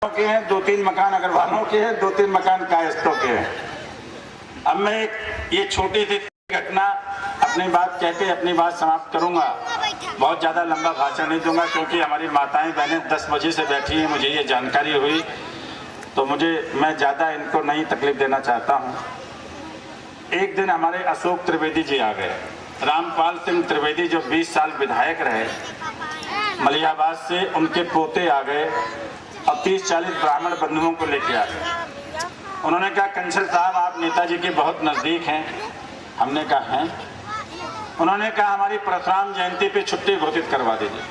के हैं, 2-3 मकान अग्रवालों के हैं, 2-3 मकान कायस्थों के हैं। अब मैं ये छोटी सी घटना अपनी बात कहकर अपनी बात समाप्त करूंगा। बहुत ज़्यादा लंबा भाषण नहीं दूंगा क्योंकि हमारी माताएं बहनें 10 बजे से बैठी हैं। मुझे ये जानकारी हुई तो मैं ज़्यादा इनको नहीं तकलीफ देना चाहता हूँ। एक दिन हमारे अशोक त्रिवेदी जी आ गए, रामपाल सिंह त्रिवेदी जो 20 साल विधायक रहे मलियाबाद से, उनके पोते आ गए और 30-40 ब्राह्मण बंधुओं को लेके आ गए। उन्होंने कहा कंसल साहब आप नेताजी के बहुत नज़दीक हैं। हमने कहा हैं। उन्होंने कहा हमारी परशुराम जयंती पे छुट्टी घोषित करवा दीजिए।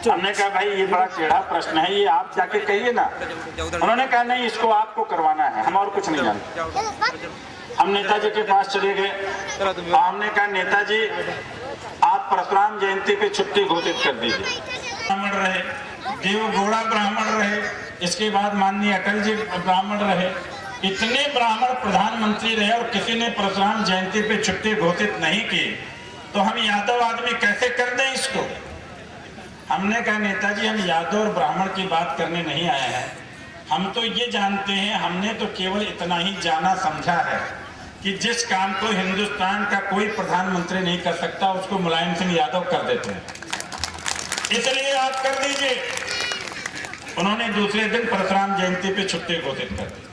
हमने कहा भाई ये बड़ा टेढ़ा प्रश्न है, ये आप जाके कहिए ना। उन्होंने कहा नहीं, इसको आपको करवाना है, हम और कुछ नहीं जानते। हम नेताजी के पास चले गए और हमने कहा नेताजी आप परशुराम जयंती पे छुट्टी घोषित कर दीजिए। ब्राह्मण रहे, देवगौड़ा ब्राह्मण रहे, इसके बाद माननीय अटल जी ब्राह्मण रहे, इतने ब्राह्मण प्रधानमंत्री रहे और किसी ने परशुराम जयंती पे छुट्टी घोषित नहीं की, तो हम यादव आदमी कैसे कर दें इसको। हमने कहा नेताजी हम यादव और ब्राह्मण की बात करने नहीं आए हैं, हम तो ये जानते हैं, हमने तो केवल इतना ही जाना समझा है कि जिस काम को हिंदुस्तान का कोई प्रधानमंत्री नहीं कर सकता उसको मुलायम सिंह यादव कर देते हैं, इसलिए आप कर दीजिए। उन्होंने दूसरे दिन परशुराम जयंती पे छुट्टी घोषित कर दी।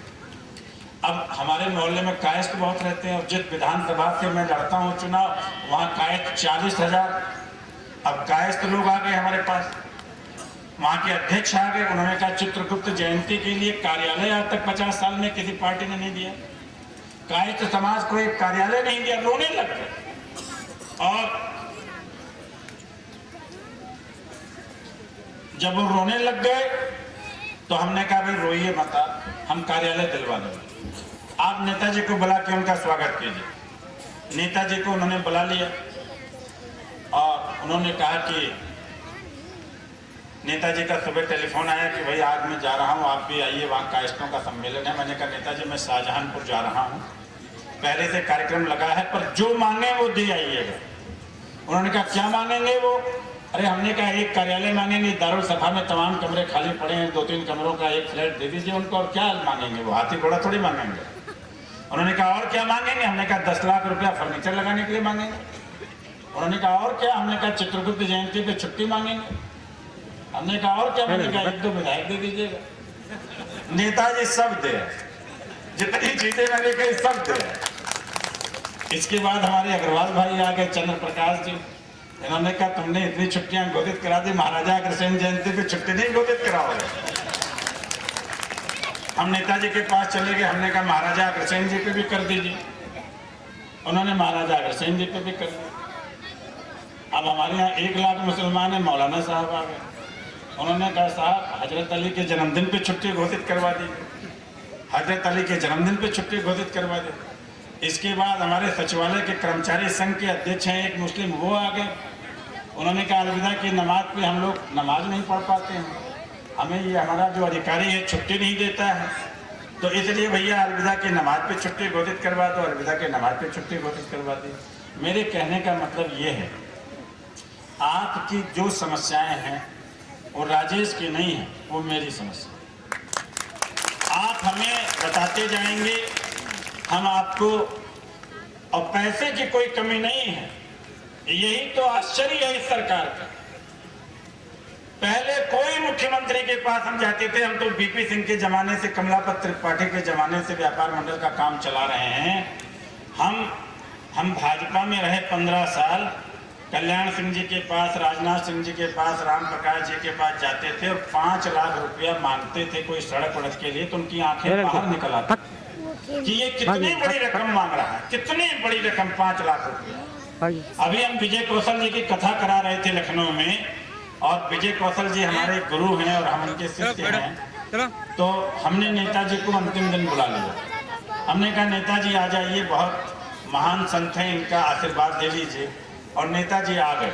अब हमारे मोहल्ले में कायस्थ बहुत रहते हैं और जिस विधानसभा से मैं लड़ता हूँ चुनाव, वहाँ कायस्थ 40,000। अब कायस्थ लोग आ गए हमारे पास, वहाँ के अध्यक्ष आ गए। उन्होंने कहा चित्रगुप्त जयंती के लिए कार्यालय आज तक 50 साल में किसी पार्टी ने नहीं दिया, कायस्थ समाज को एक कार्यालय नहीं दिया। रोने लग गए और जब वो रोने लग गए तो हमने कहा भाई रोइए मत, हम कार्यालय दिलवा देंगे, आप नेताजी को बुला के उनका स्वागत कीजिए। नेताजी को उन्होंने बुला लिया और उन्होंने कहा कि नेताजी का सुबह टेलीफोन आया कि भाई आज मैं जा रहा हूँ, आप भी आइए, वहाँ कायस्थों का सम्मेलन है। मैंने कहा नेताजी मैं शाहजहांपुर जा रहा हूँ, पहले से कार्यक्रम लगा है, पर जो मांगे वो दे आइएगा। उन्होंने कहा क्या मांगेंगे वो। अरे हमने कहा एक कार्यालय मांगेंगे, दारुल सभा में तमाम कमरे खाली पड़े हैं, 2-3 कमरों का एक फ्लैट दे दीजिए उनको। और क्या मांगेंगे वो, हाथी घोड़ा थोड़ी मांगेंगे। उन्होंने कहा और क्या मांगेंगे। हमने कहा 10 लाख रुपया फर्नीचर लगाने के लिए मांगेंगे। उन्होंने कहा और क्या। हमने कहा चित्रगुप्त जयंती पे छुट्टी मांगेंगे। हमने कहा और क्या। मैंने कहा 1-2 विधायक दे दीजिएगा। नेताजी सब दे, जितनी चीजें मैंने कही सब दे। इसके बाद हमारे अग्रवाल भाई आ गए, चंद्र प्रकाश जी। इन्होंने कहा तुमने इतनी छुट्टियां घोषित करा दी, महाराजा अग्रसेन जयंती पे छुट्टी नहीं घोषित कराओगे। हम नेताजी के पास चले गए, हमने कहा महाराजा अग्रसेन जी पे भी कर दीजिए। उन्होंने महाराजा अग्रसेन जी पे भी कर दिया। अब हमारे यहाँ 1 लाख मुसलमान है, मौलाना साहब आ गए। उन्होंने कहा साहब हजरत अली के जन्मदिन पे छुट्टी घोषित करवा दी, हजरत अली के जन्मदिन पे छुट्टी घोषित करवा दी। इसके बाद हमारे सचिवालय के कर्मचारी संघ के अध्यक्ष हैं एक मुस्लिम, वो आ गए। उन्होंने कहा अलविदा की नमाज पे हम लोग नमाज नहीं पढ़ पाते हैं, हमें ये हमारा जो अधिकारी है छुट्टी नहीं देता है, तो इसलिए भैया अलविदा की नमाज पे छुट्टी घोषित करवा दो। अलविदा की नमाज पे छुट्टी घोषित करवा दी। मेरे कहने का मतलब ये है, आपकी जो समस्याएं हैं वो राजेश की नहीं है, वो मेरी समस्या। आप हमें बताते जाएंगे, हम आपको, और पैसे की कोई कमी नहीं है। यही तो आश्चर्य है इस सरकार का। पहले कोई मुख्यमंत्री के पास हम जाते थे, हम तो बीपी सिंह के जमाने से, कमलापत त्रिपाठी के जमाने से व्यापार मंडल का काम चला रहे हैं। हम भाजपा में रहे 15 साल, कल्याण सिंह जी के पास, राजनाथ सिंह जी के पास, राम प्रकाश जी के पास जाते थे और 5 लाख रुपया मांगते थे कोई सड़क वड़क के लिए, तो उनकी आंखें बाहर निकल आती कि ये कितनी बड़ी रकम मांग रहा है, कितनी बड़ी रकम, 5 लाख रुपया। अभी हम विजय कौशल जी की कथा करा रहे थे लखनऊ में, और विजय कौशल जी हमारे गुरु हैं और हम उनके शिष्य हैं। तो हमने नेताजी को अंतिम दिन बुला लिया। हमने कहा नेताजी आ जाइए, बहुत महान संत हैं, इनका आशीर्वाद दे लीजिए। और नेताजी आ गए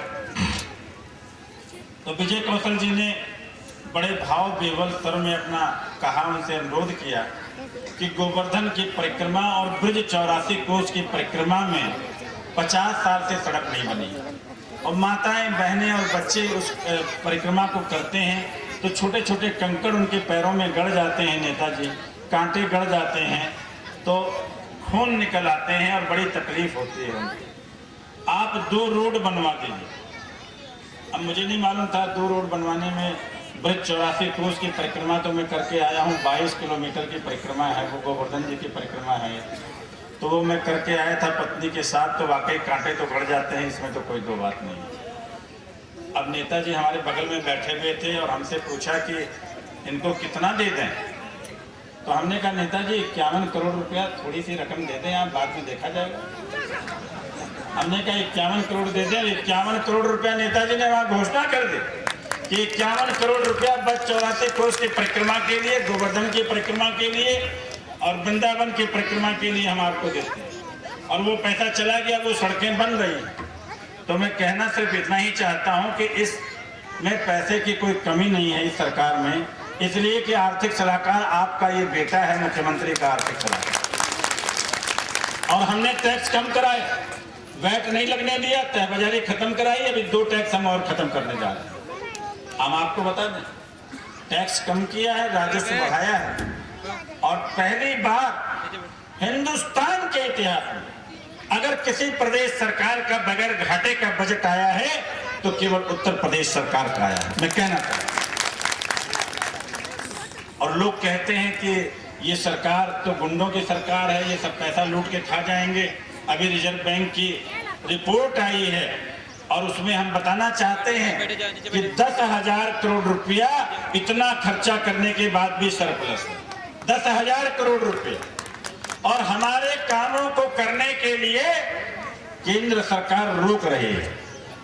तो विजय कौशल जी ने बड़े भाव विह्वल स्वर में अपना कहा, उनसे अनुरोध किया कि गोवर्धन की परिक्रमा और ब्रज 84 कोस की परिक्रमा में 50 साल से सड़क नहीं बनी, और माताएं बहनें और बच्चे उस परिक्रमा को करते हैं। तो छोटे छोटे कंकड़ उनके पैरों में गड़ जाते हैं नेताजी, कांटे गड़ जाते हैं तो खून निकल आते हैं और बड़ी तकलीफ होती है उनको। आप 2 रोड बनवा दीजिए। अब मुझे नहीं मालूम था 2 रोड बनवाने में ब्रज 84 कोस की परिक्रमा तो मैं करके आया हूँ, 22 किलोमीटर की परिक्रमा है, वो गोवर्धन जी की परिक्रमा है, तो वो मैं करके आया था पत्नी के साथ। तो वाकई कांटे तो गड़ जाते हैं, इसमें तो कोई 2 बात नहीं है। अब नेताजी हमारे बगल में बैठे हुए थे और हमसे पूछा कि इनको कितना दे दें। तो हमने कहा नेताजी 51 करोड़ रुपया, थोड़ी सी रकम दे दें, आप बाद में देखा जाएगा। हमने कहा 51 करोड़ दे दें। 51 करोड़ रुपया नेताजी ने वहां घोषणा कर दी कि 51 करोड़ रुपया बस 84 कोस की परिक्रमा के लिए, गोवर्धन की परिक्रमा के लिए और वृंदावन की परिक्रमा के लिए हम आपको देते हैं। और वो पैसा चला गया, वो सड़कें बन रही हैं। तो मैं कहना सिर्फ इतना ही चाहता हूं कि इसमें पैसे की कोई कमी नहीं है इस सरकार में, इसलिए कि आर्थिक सलाहकार आपका ये बेटा है, मुख्यमंत्री का आर्थिक सलाहकार। और हमने टैक्स कम कराए, वैट नहीं लगने दिया, तहबाजारी खत्म कराई, अभी 2 टैक्स हम और खत्म करने जा रहे हैं। हम आपको बता दें, टैक्स कम किया है, राजस्व बढ़ाया है, और पहली बार हिंदुस्तान के इतिहास में अगर किसी प्रदेश सरकार का बगैर घाटे का बजट आया है तो केवल उत्तर प्रदेश सरकार का आया है, मैं कहना चाहता हूं। और लोग कहते हैं कि ये सरकार तो गुंडों की सरकार है, ये सब पैसा लूट के खा जाएंगे। अभी रिजर्व बैंक की रिपोर्ट आई है और उसमें हम बताना चाहते हैं कि 10,000 करोड़ रुपया इतना खर्चा करने के बाद भी सरप्लस है, 10,000 करोड़ रुपया। और हमारे कामों को करने के लिए केंद्र सरकार रोक रही है।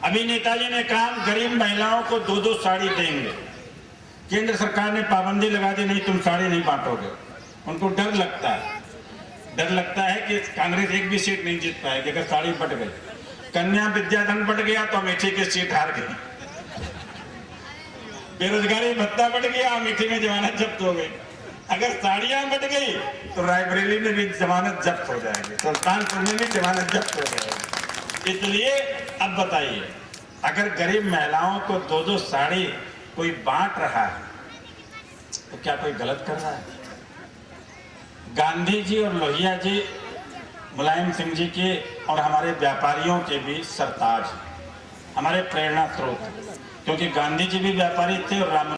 अभी नेताजी ने कहा गरीब महिलाओं को 2-2 साड़ी देंगे। केंद्र सरकार ने पाबंदी लगा दी, नहीं तुम साड़ी नहीं बांटोगे। उनको डर लगता है कि कांग्रेस एक भी सीट नहीं जीत पाएगी अगर साड़ी बट गई। कन्या विद्याधन बढ़ गया तो अमेठी की सीट हार गई, बेरोजगारी भत्ता बढ़ गया, अमेठी में जमानत जब्त हो गई। अगर साड़ियां बढ़ गई तो रायबरेली में भी जमानत जब्त हो जाएगी, सुल्तानपुर में भी जमानत जब्त हो जाएगी। इसलिए अब बताइए, अगर गरीब महिलाओं को 2-2 साड़ी कोई बांट रहा है तो क्या कोई गलत कर रहा है? गांधी जी और लोहिया जी मुलायम सिंह जी के और हमारे व्यापारियों के भी सरताज, हमारे प्रेरणा स्रोत, क्योंकि गांधी जी भी व्यापारी थे और राम